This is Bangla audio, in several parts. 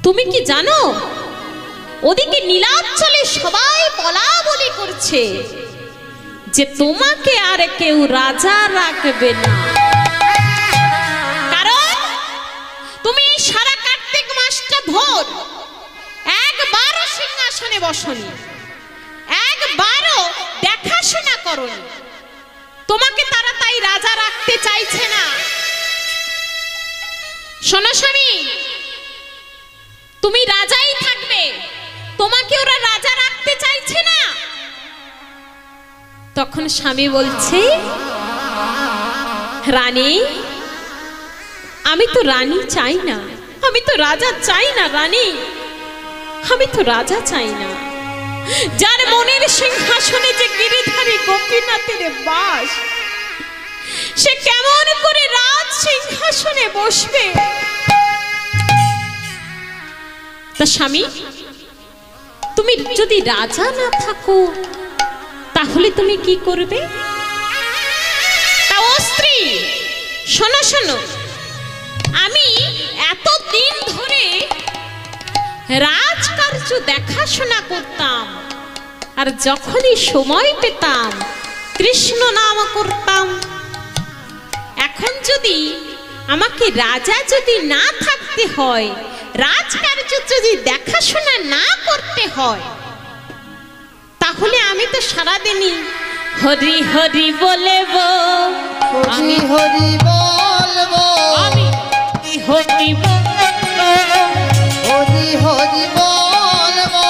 তুমি কি জানো ওদিকে নীলাচলে সবাই বলা বলি করছে যে তোমাকে আর কেউ রাজা রাখবে না, কারণ তুমি সারা কার্তিক মাসটা ভোর একবারও সিংহাসনে বসনি, একবারও দেখাশোনা করনি, তোমাকে তারা তাই রাজা রাখতে চাইছে না। শোনো স্বামী, তুমি রাজাই থাকবে, তোমাকে ওরা রাজা রাখতে চাইছে না। তখন স্বামী বলছে, রানী আমি তো রানী চাই না, আমি তো রাজা চাই না রানী, আমি তো রাজা চাই না। যার মনের সিংহাসনে যে গিরিধারী গোপীনাথের বাস, সে কেমন করে রাজ সিংহাসনে বসবে? তা স্বামী, তুমি যদি রাজা না থাকো তাহলে তুমি কি করবে? তা ও স্ত্রী, শোনো শোনো, আমি এতদিন ধরে রাজকার্য দেখাশোনা করতাম, আর যখনই সময় পেতাম কৃষ্ণ নাম করতাম। এখন যদি আমাকে রাজা যদি না থাকতে হয়, রাজকার্য যদি দেখাশোনা না করতে হয়, তাহলে আমি তো সারাদিনই হরি হরি বলবো, আমি হরি বলবো, আমি হরি বলবো, হরি হরি বলবো,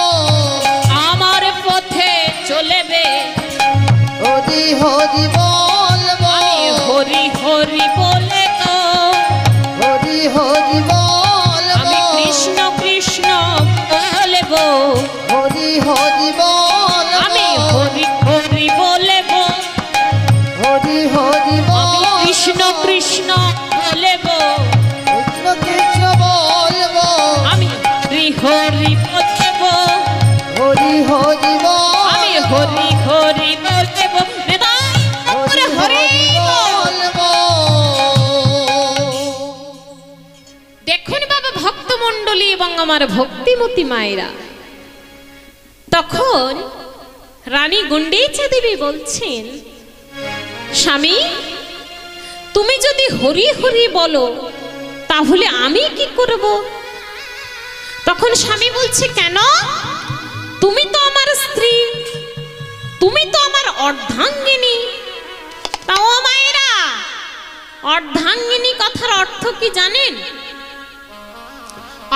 আমার পথে চলবে হরি হরি বলবো, আমি হরি হরি বলে গো, হরি হরি বলবো, আমি কৃষ্ণ কৃষ্ণ বলবো, হরি হরি বলবো, আমি হরি হরি বলবো, হরি হরি বলবো, আমি কৃষ্ণ কৃষ্ণ বলবো, কৃষ্ণ কৃষ্ণ বলবো, আমি হরি হরি বলবো, হরি হরি বলবো, আমি হরি হরি বলবো, হরি হরি বলবো। দেখুন বাবা ভক্তমণ্ডলী এবং আমার ভক্তিমতী মায়েরা, তখন রানী গুন্ডিচা দেবী বলছেন, স্বামী তুমি যদি হরি হরি বলো তাহলে আমি কি করব? তখন স্বামী বলছে, কেন? তুমি তো আমার স্ত্রী, তুমি তো আমার অর্ধাঙ্গিনী। তাও মায়েরা, অর্ধাঙ্গিনী কথার অর্থ কি জানেন?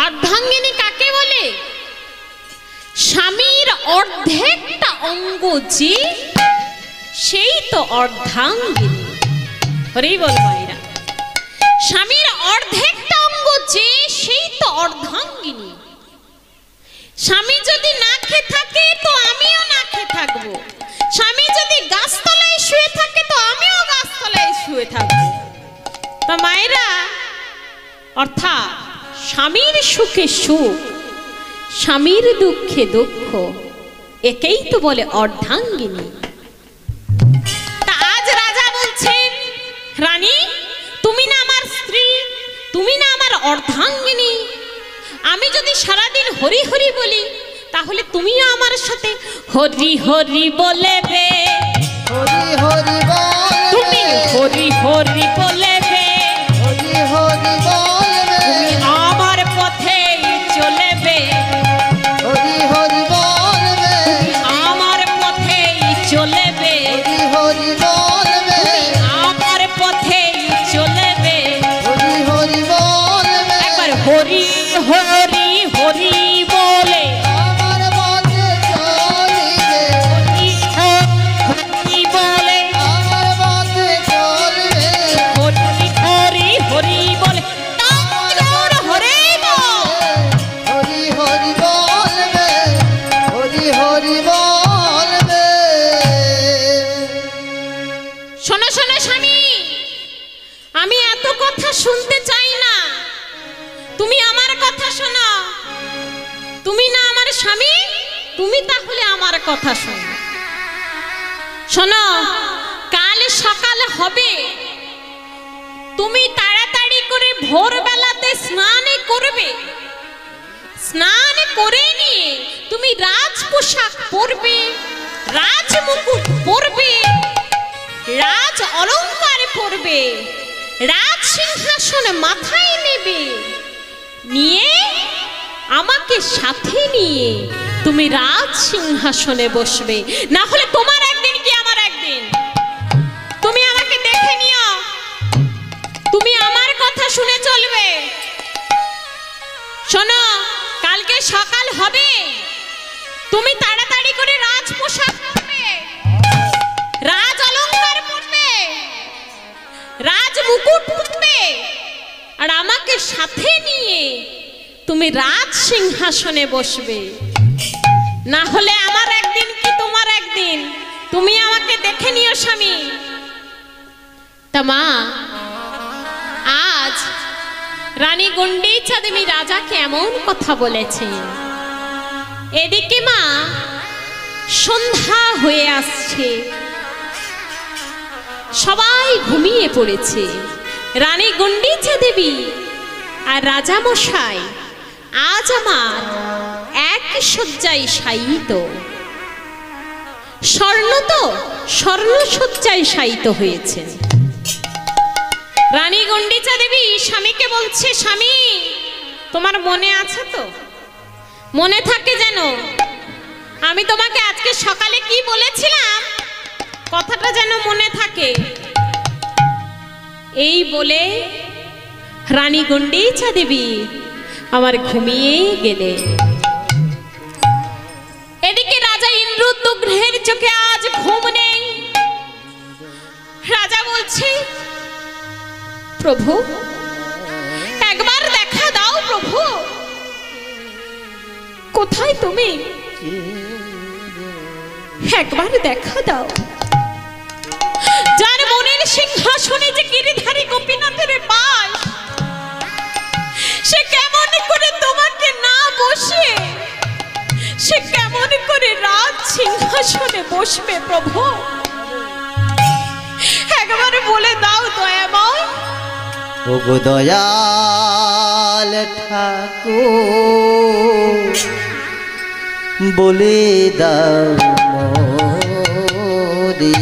অর্ধাঙ্গিনী কাকে বলে? স্বামীর অর্ধেকটা অঙ্গ যে, সেই তো অর্ধাঙ্গিনী। হরি বল মায়েরা, স্বামীর অর্ধেকটা অঙ্গ যে, সেই তো অর্ধাঙ্গিনী। স্বামী যদি না খেয়ে থাকে তো আমিও না খেয়ে থাকবো, স্বামী যদি গাছতলায় শুয়ে থাকে তো আমিও গাছতলায় শুয়ে থাকবো। তা মায়েরা, অর্থাৎ স্বামীর সুখে সুখ, স্বামীর দুঃখে দুঃখ, একেই তো বলে অর্ধাঙ্গিনী। তা আজ রাজা বলছেন, রানী তুমি না আমার স্ত্রী, তুমি না আমার অর্ধাঙ্গিনী, আমি যদি সারাদিন হরি হরি বলি তাহলে তুমিও আমার সাথে হরি হরি বলবে, হরি হরি বলবে, তুমি হরি হরি বলবে, হরি হরি বলবে, তুমি আমার পথে চলবে, হরি হরি বলবে, আমার পথে চলবে, হরি হরি বলবে, আমার পথে চলবে, হরি হরি বলবে, একবার হরি হরি হরি বলে আমার পথে চলবে, হরি বলে আমার পথে চলবে, হরি হরি হরি বলে আমার হরি হরি হরি বলবে, হরি হরি বলবে। শোনো শোনো স্বামী, আমি এত কথা শুনতে চাই না, তুমি আমার কথা শোনো। তুমি না আমার স্বামী, তুমি তাহলে আমার কথা শোনো। শোনো, কাল সকাল হবে, তুমি তাড়াতাড়ি করে ভোরবেলাতে স্নান করবে, স্নান করে নিয়ে তুমি রাজ পোশাক পরবে, রাজ মুকুট পরবে, রাজ অলংকার পরবে, রাজ সিংহাসন মাথায় নেবে, নিয়ে আমাকে সাথে নিয়ে তুমি রাজ সিংহাসনে বসবে। না হলে তোমার একদিন কি আমার একদিন। তুমি আমাকে দেখে নিও, তুমি আমার কথা শুনে চলবে। শোনো, কালকে সকাল হবে, তুমি তাড়াতাড়ি করে রাজ পোশাক পরবে, রাজ অলংকার পরবে, রাজ মুকুট পরবে, আর আমাকে সাথে নিয়ে তুমি রাজ সিংহাসনে বসবে। না হলে আমার একদিন কি তোমার একদিন। তুমি আমাকে দেখে নিও স্বামী। তা মা, আজ রানী গুন্ডিচা দেবী রাজাকে এমন কথা বলেছে। এদিকে মা সন্ধ্যা হয়ে আসছে, সবাই ঘুমিয়ে পড়েছে। রানী গুন্ডিচা দেবী আর রাজা মশাই আজ আমার এক শয্যায় শায়িত। স্বর্ণ শয্যায় শায়িত হয়েছে। রানী গুন্ডিচা দেবী স্বামীকে বলছে, স্বামী তোমার মনে আছে তো? মনে থাকে যেন আমি তোমাকে আজকে সকালে কি বলেছিলাম, কথাটা যেন মনে থাকে। এই বলে রানী গুন্ডিচা দেবী আমার ঘুমিয়ে গেলে। এদিকে রাজা ইন্দ্রদ্যুম্নের চোখে আজ ঘুম নেই। রাজা বলছে, প্রভু একবার দেখা দাও, প্রভু কোথায় তুমি, একবার দেখা দাও। যার মনের সিংহাসনে যে গিরিধারী গোপীনাথের বাস, সে কেমন করে তোমাকে না বসে, সে কেমন করে রাজ সিংহাসনে বসবে প্রভু, একবার বলে দাও দয়াময়। ওগো দয়াল ঠাকুর বলে দাও মোরে,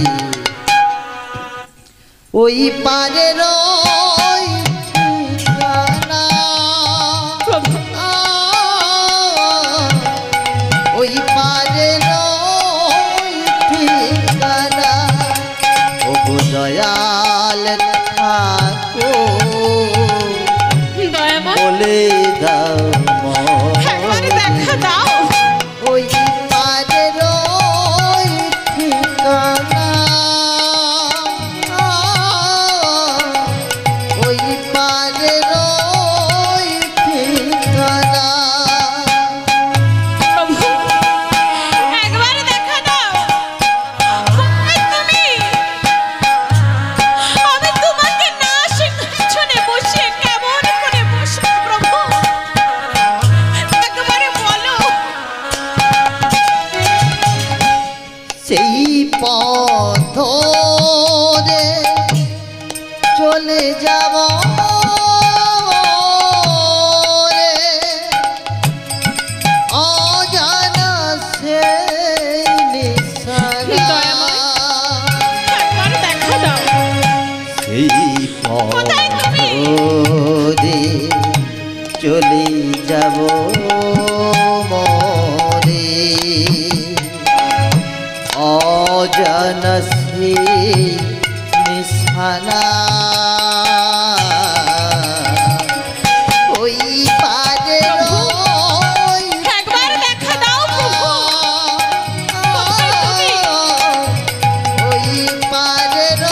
ওই পারের ওই পারের ঠিকানা। ওগো দয়াল বলে দাও দেখা দাও ওই পারের ঠিকানা, ওই পারের ঠিকানা। একবার দেখা দাও। তুমি, আমি তোমাকে না সিংহাসনে বসে কেমন করে বসবো প্রভু, একবারে বলো। সেই পথ ধরে চলে যাব রে, অজানা সেই নিশানা। একবার দেখা দাও। সেই পথ ধরে চলে যাব মরে, অজানা সেই নিশানা। ওই পারের একবার দেখা দাও প্রভু। কোথায় তুমি? ওই পারের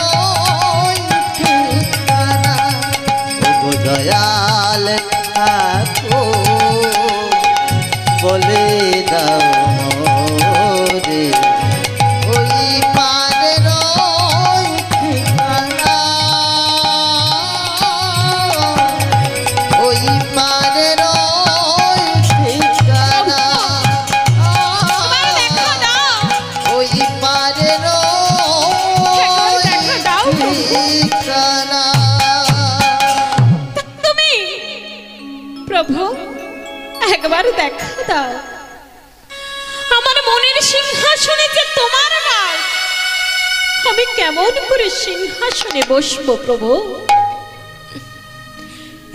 ঠিকানা। ওগো দয়াল ঠাকুর বলে দাও মোরে, ওই পারের ঠিকানা। একবার দেখা দাও। আমার মনের সিংহাসনে যে তোমার বাস, আমি কেমন করে সিংহাসনে বসবো প্রভু?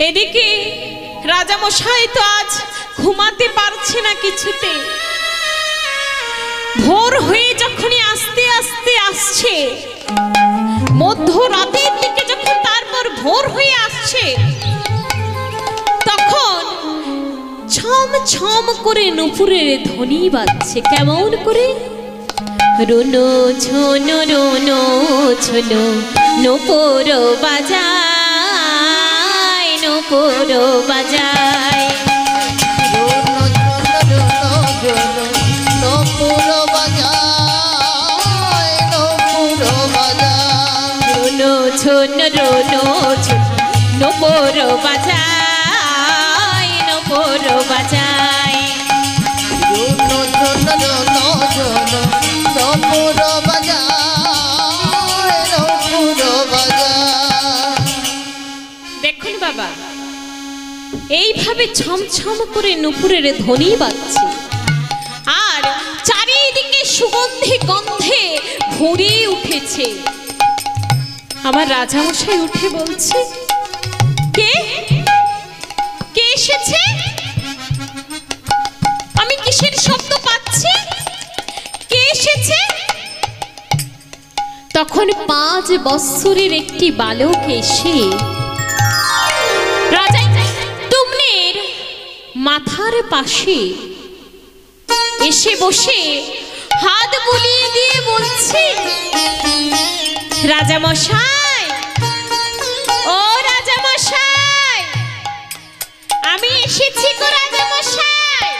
এদিকে রাজামশাই তো আজ ঘুমাতে পারছে না কিছুতে। ভোর হয়ে যখনই আস্তে আস্তে আসছে, মধ্যরাতের দিকে যখন তারপর ভোর হয়ে আসছে, তখন ছম ছম করে নুপুরের ধ্বনি বাজছে। কেমন করে? রুনো ঝোনো রুনো ঝোনো নুপুর বাজায়, নুপুর বাজায়। ঝোনো রোনো নুপুর বাজায়, নুপুর বাজায়। দেখুন বাবা, এইভাবে ছমছম করে নুপুরের ধ্বনি বাজছে, আর চারিদিকে সুগন্ধি গন্ধে ভরে উঠেছে। আমার রাজামশাই উঠে বলছে, কে কে এসেছে? আমি কিসের শব্দ পাচ্ছি? কে এসেছে? তখন 5 বৎসরের একটি বালক এসে রাজা তুমনের মাথার পাশে এসে বসে হাত বুলিয়ে দিয়ে বলছে, রাজামশাই, ও রাজামশাই, আমি এসেছি গো রাজামশাই।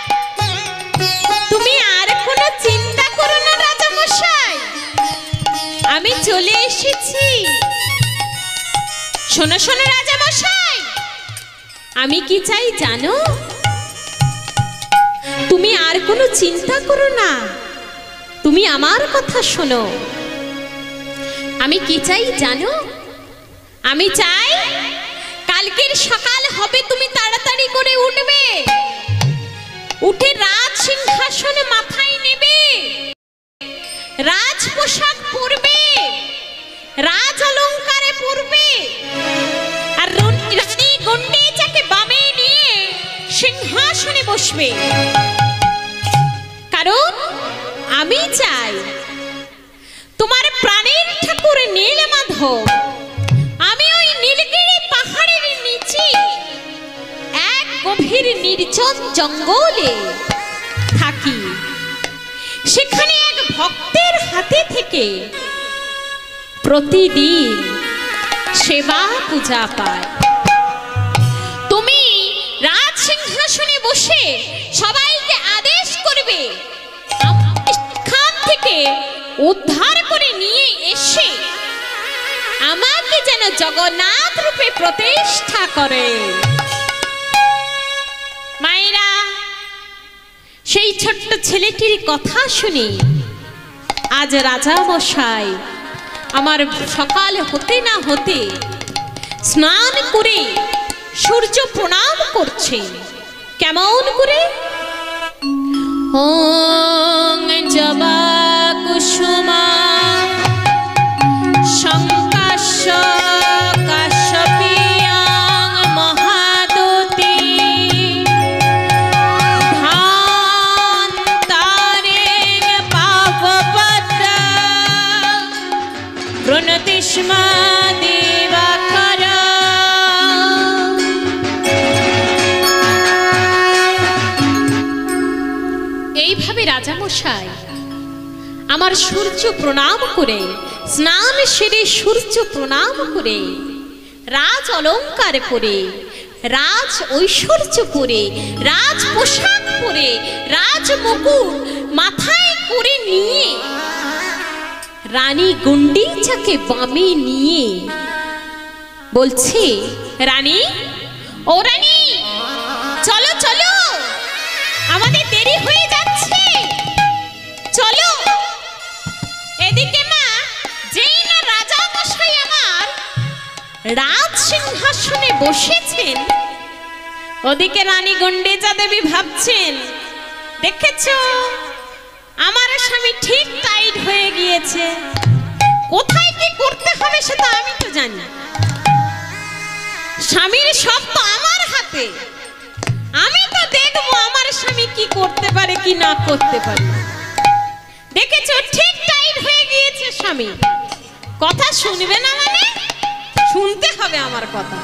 তুমি আর কোনো চিন্তা করো না রাজামশাই, আমি চলে এসেছি। শোনো শোনো রাজামশাই, আমি কি চাই জানো? তুমি আর কোনো চিন্তা করো না, তুমি আমার কথা শোনো। আমি কি চাই জানো? আমি চাই কালকের সকাল হবে, তুমি তাড়াতাড়ি করে উঠবে, উঠে রাজ সিংহাসনে মাথায় নেবে, রাজ পোশাক পরবে, রাজ অলংকারে পরবে, আর রানী গন্ডিচাকে বামে নিয়ে সিংহাসনে বসবে। কারণ আমি চাই তোমার প্রাণের ঠাকুর নীলমাধব, আমি ওই নীলগিরি পাহাড়ের নিচে এক গভীর নির্জন জঙ্গলে থাকি। সেখানে এক ভক্তের হাতে থেকে প্রতিদিন সেবা পূজা পায়। তুমি রাজ সিংহাসনে বসে সবাইকে আদেশ করবে, এখান থেকে উদ্ধার করে নিয়ে এসে আমাকে যেন জগন্নাথ রূপে প্রতিষ্ঠা করে। মায়েরা, সেই ছোট্ট ছেলেটির কথা শুনে আজ রাজামশাই আমার সকাল হতে না হতে স্নান করে সূর্য প্রণাম করছে। কেমন করে? ওং জবা কুসুমা শঙ্কাশ্য কাশ্যপিয়াং মহাদুতি ধান্তারেণ পাবপদ্রা প্রণতি স্ম দিবাকর। এইভাবে রাজামশাই আমার সূর্য প্রণাম করে, স্নান সেরে সূর্য প্রণাম করে, রাজ অলংকার পরে, রাজ ঐশ্বর্য পরে, রাজ পোশাক পরে, রাজ মুকুট মাথায় করে নিয়ে রানী গন্ডিচাকে বামে নিয়ে বলছে, রানী, ও রানী, চলো চলো, আমাদের দেরি হয়ে যাচ্ছে, চলো। এদিকে মা, যেই না রাজামশাই আমার রাজ সিংহাসনে বসেছেন, ওদিকে রানী গুন্ডিচা দেবী ভাবছেন, দেখেছো আমার স্বামী ঠিক টাইট হয়ে গিয়েছে, কোথায় কি করতে হবে সেটা আমি তো জানি। স্বামীর সব তো আমার হাতে, আমি তো দেখবো আমার স্বামী কি করতে পারে কি না করতে পারে। দেখেছো ঠিক টাইট হয়ে গিয়েছে স্বামী, কথা শুনবে না মানে শুনতে হবে আমার কথা।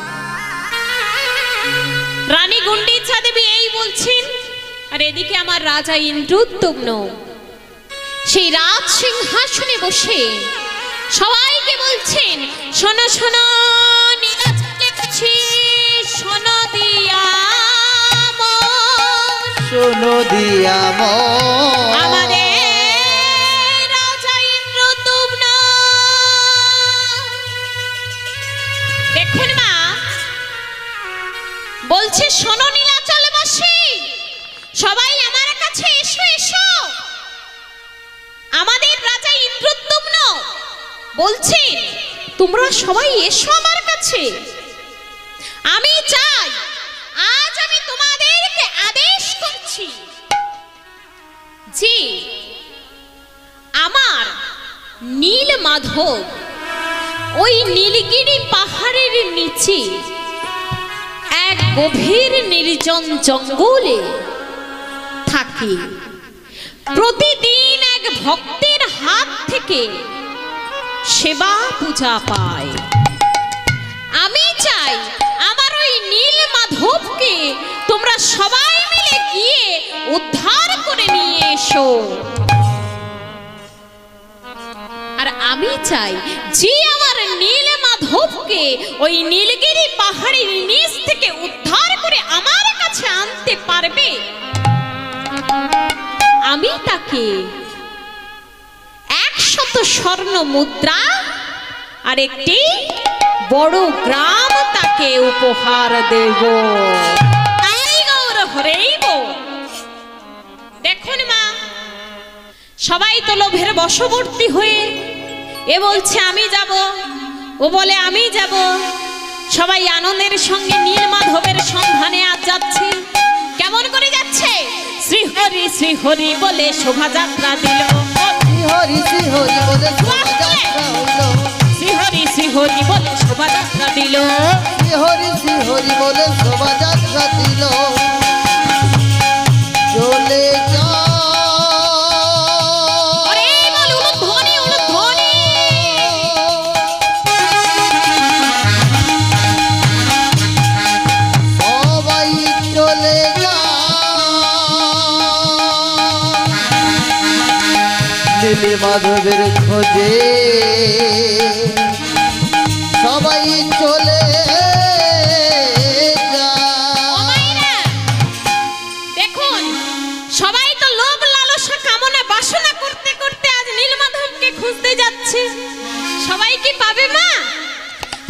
রানী গুন্ডিচা দেবী এই বলছেন, আর এদিকে আমার রাজা ইন্দ্রদ্যুম্ন সেই রাজ সিংহাসনে বসে সবাইকে বলছেন, শোনো শোনো নীলাচলে কাছে শোনো দিয়া মন, শোনো দিয়া মন, আমাদের রাজা ইন্দ্রদ্যুম্ন। দেখুন মা বলছে, শোনো নীলাচলবাসী সবাই আমার কাছে এসো এসো। আমাদের রাজা ইন্দ্রদ্যুম্ন বলছেন, তোমরা সবাই এসো আমার কাছে। আমি চাই, আজ আমি তোমাদেরকে আদেশ করছি যে আমার নীল মাধব ওই নীলগিরি পাহাড়ের নিচে এক গভীর নির্জন জঙ্গলে থাকে, প্রতিদিন এক ভক্তের হাত থেকে সেবা পূজা পায়। আমি চাই আমার ওই নীল মাধবকে তোমরা সবাই মিলে গিয়ে উদ্ধার করে নিয়ে এসো। আর আমি চাই যে আমার নীল মাধবকে ওই নীলগিরি পাহাড়ের নিচ থেকে উদ্ধার করে আমার কাছে আনতে পারবে, আমি তাকে 100 স্বর্ণ মুদ্রা আর একটি বড় গ্রাম তাকে উপহার দেব। তাই গৌর হরেইব। দেখুন মা সবাই তো লোভের বশবর্তী হয়ে এ বলছে আমি যাব, ও বলে আমি যাব, সবাই আনন্দের সঙ্গে নীলমাধবের সন্ধানে আজ যাচ্ছে। কেমন করে যাচ্ছে? শ্রী হরি বলে শোভাযাত্রা দিল, শ্রী হরি বলে শোভাযাত্রা হইল, শ্রী হরি বলে শোভাযাত্রা দিল, শ্রী হরি বলে শোভাযাত্রা দিল। চলে যা সবাই চলে যা নীল মাধবের খোঁজে, সবাই চলে যা। দেখুন সবাই তো লোভ লালসা কামনা বাসনা করতে করতে আজ নীলমাধবকে খুঁজতে যাচ্ছে। সবাই কি পাবে মা?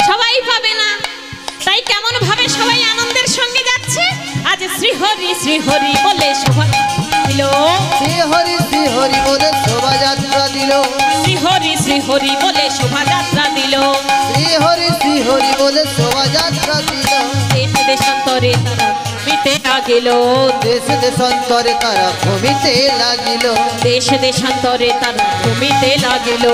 সবাই পাবে না। তাই কেমন ভাবে সবাই আনন্দের সঙ্গে যাচ্ছে। আজ শ্রী হরি বলে শোভাযাত্রা দিল, শ্রী হরি বলে শোভাযাত্রা দিল, শ্রী হরি বলে শোভাযাত্রা দিল, শ্রী হরি বলে শোভাযাত্রা দিল। দেশ দেশান্তরে তারা মিটে গেল, দেশ দেশান্তরে তারা ভূমিতে লাগিল, দেশ দেশান্তরে তারা ভূমিতে লাগিল,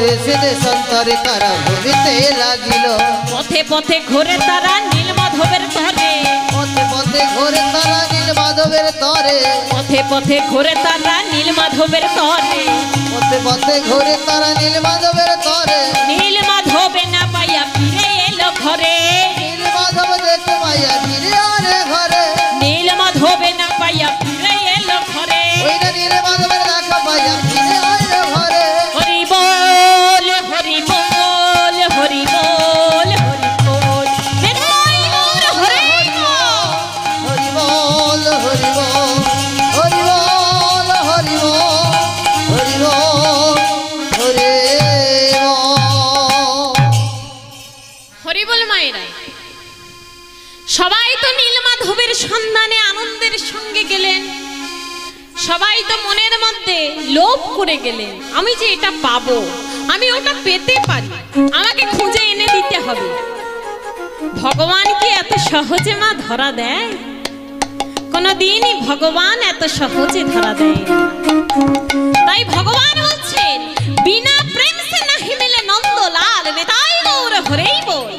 দেশ দেশান্তরে তারা ভূমিতে লাগিল। পথে পথে ঘুরে তারা নীলমাধবের তরে, পথে পথে ঘোরে তারা নীলমাধবের তরে, পথে পথে ঘুরে তারা নীলমাধবের তরে, পথে পথে ঘোরে তারা নীলমাধবের তরে। নীলমাধবে না পাইয়া ফিরে এলো ঘরে, নীলমাধব দেখে মাইয়া ফিরে আরে ঘরে, নীলমাধবে না পাইয়া ফিরে এলো ঘরে। ওই না নীলমাধবের দেখা পাইয়া ফিরে আরে ঘরে। হরি বল হরি বল হরি বল হরি বল, হরি বল হরি বল, হরি বল হরি বল হরি বল হরি বল হরি বল হরে বল। হরি বল মায়েরা। সবাই তো নীলমাধবের সন্ধানে আনন্দের সঙ্গে গেলেন, সবাই তো মনের মধ্যে লোভ করে গেলেন, আমি যে এটা পাবো, আমি ওটা পেতে পারি, আমাকে খুঁজে এনে দিতে হবে। ভগবান কি এত সহজে মা ধরা দেয়? কোনদিনই ভগবান এত সহজে ধরা দেয় না। তাই ভগবান বলছেন বিনা প্রেম সে নাহি মিলে নন্দলাল নেতাই গৌর হরেই বল।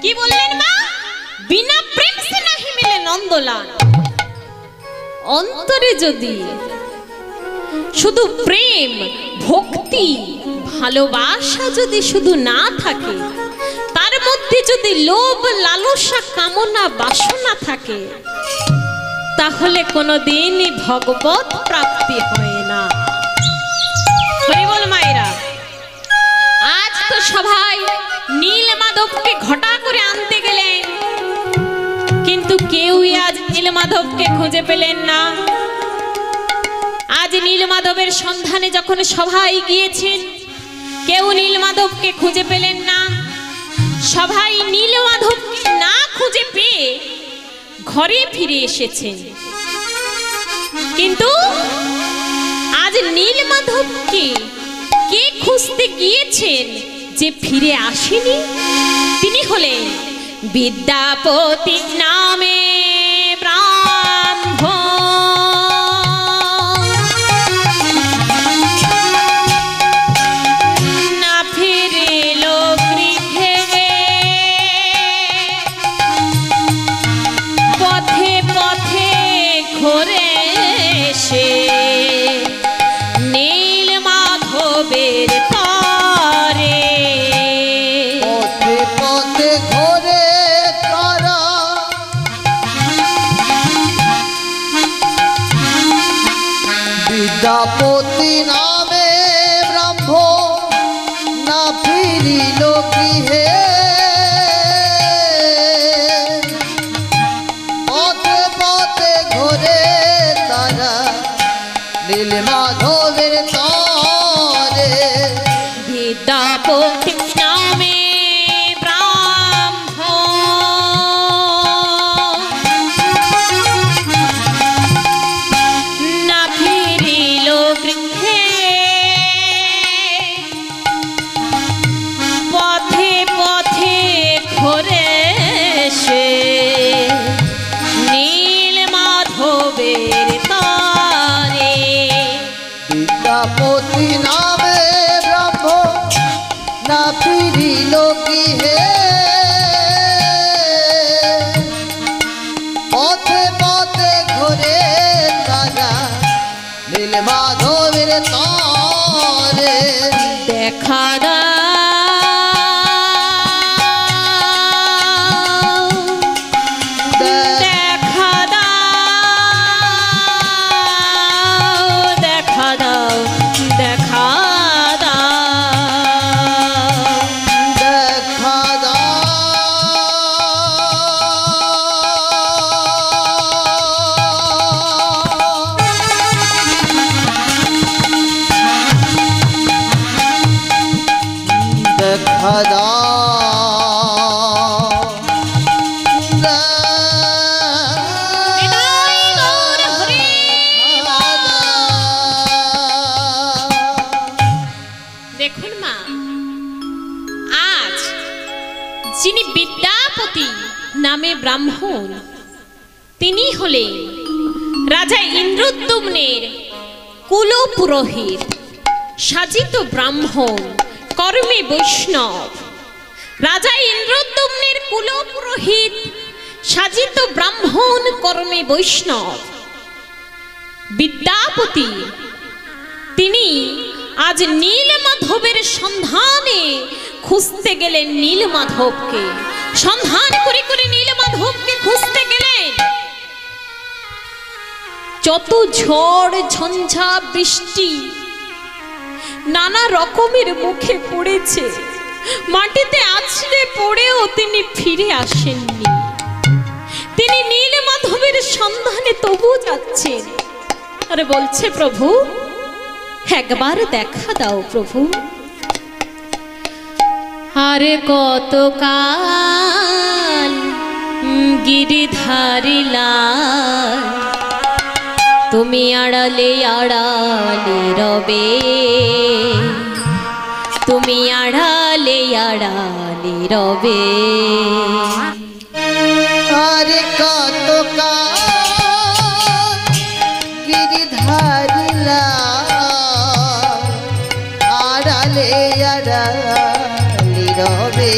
কি বললেন মা? বিনা প্রেম সে নাহি মিলে নন্দলাল। অন্তরে যদি শুধু প্রেম ভক্তি ভালোবাসা যদি শুধু না থাকে, তার মধ্যে যদি লোভ লালসা কামনা বাসনা থাকে, তাহলে কোনোদিনই ভগবত প্রাপ্তি হয় না। হরি বল মায়েরা। আজ তো সবাই নীল মাধবকে ঘটা করে আনতে গেলেন, কিন্তু কেউই আজ নীল মাধবকে খুঁজে পেলেন না। আজ নীল মাধবের সন্ধানে যখন সবাই গিয়েছেন, কেউ নীল মাধবকে খুঁজে পেলেন না। সবাই নীল মাধবকে না খুঁজে পেয়ে ঘরে ফিরে এসেছেন, কিন্তু আজ নীল মাধবকে কে খুঁজতে গিয়েছেন যে ফিরে আসেনি? তিনি হলেন বিদ্যাপতি নামে বিদ্যাপতি নামে ব্রহ্ম না ফিরিল গৃহে, পথে পথে ঘোরে তারা নীল মাধবের তরে। বিদ্যাপতি নামে বিদ্যাপতি নামে ব্রহ্ম না ফিরিল গৃহে, পথে পথে ঘোরে তারা নীল মাধবের তরে। দেখা দাও দেখা দাও দেখা দাও দেখা দাও দেখা দাও দেখা দাও। দেখুন মা, আজ যিনি বিদ্যাপতি নামে ব্রাহ্মণ, তিনি হলেন রাজা ইন্দ্রদ্যুম্নের কুলপুরোহিত, সাজিত ব্রাহ্মণ, কর্মে বৈষ্ণব। রাজা ইন্দ্রদ্যুম্নের কুলপুরোহিত, সাজিত ব্রাহ্মণ, কর্মে বৈষ্ণব বিদ্যাপতি, তিনি আজ নীল মাধবের সন্ধানে খুঁজতে গেলেন। নীল মাধবকে সন্ধান করে করে নীল মাধবকে খুঁজতে গেলেন। যত ঝড় ঝঞ্ঝা বৃষ্টি নানা রকমের মুখে পড়েছে, মাটিতে আছড়ে পড়েও তিনি ফিরে আসেননি। তিনি নীল মাধবের সন্ধানে তবু যাচ্ছেন, আরে বলছে প্রভু একবার দেখা দাও প্রভু। আরে কতকাল গিরিধারী লাল, তুমি আড়ালে আড়ালে রবে, তুমি আড়ালে আড়ালে রবে। আরে কতকাল দিলা আড়ালে আড়ালি রবে।